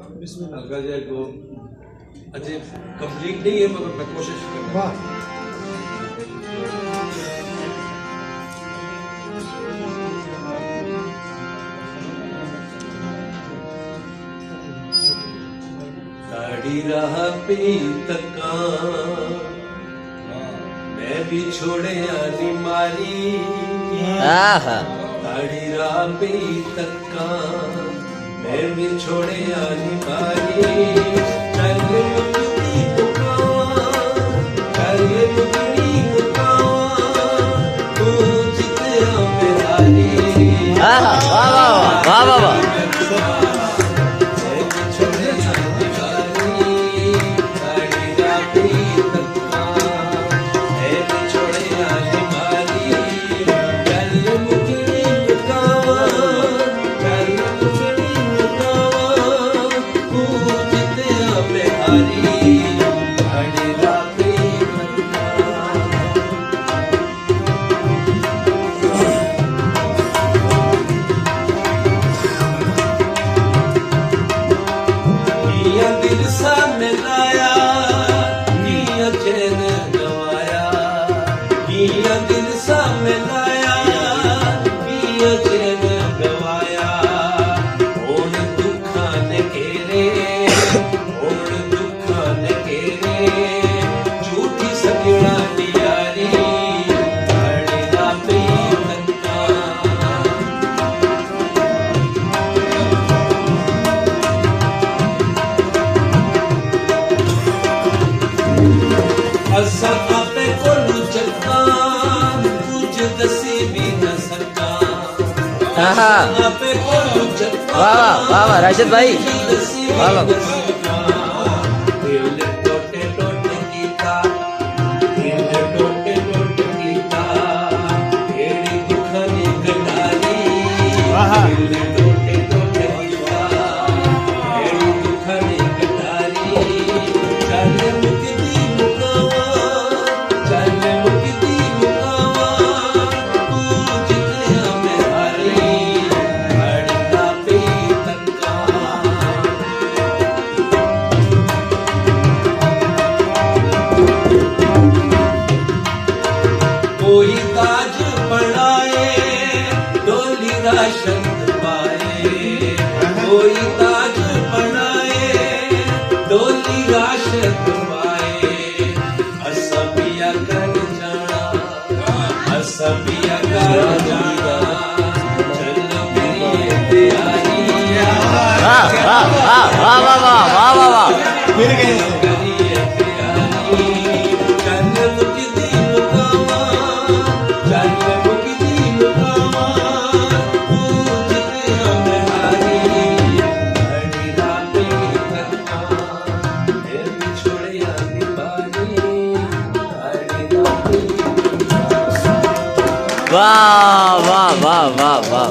हल्का जाए को अजय कंप्लीट नहीं है मगर मैं कोशिश करूँगा। गाड़ी राह पे तका मैं भी छोड़े आनी मारी गाड़ी राह पे तका मैं भी छोड़े आनी मारी चल मुक्ति तू जिते मेरी वाह वाह वाह दिल सामने लाया चैन गवाया ओण दुखा ने घेरे झूठी सगड़ा यारी गाड़ी पे असा आपे कोलू चलता कुछ दसी भी न सका आपे कोलू चलता वाह वाह वाह राशिद भाई वाह वाह दिल टोटे टोटे कीता एड़ी दुखनी गटारी दिल टोटे टोटे कीता एड़ी दुखनी गटारी चल कोई ताज पढ़ाए डोली राशन पाए कोई ताज पढ़ाए डोली राशन पाए असबिया कर जाना चल मेरी प्यारी वाह वाह वाह वाह वाह वाह वाह वाह मिल गए वाह वाह वाह वाह वाह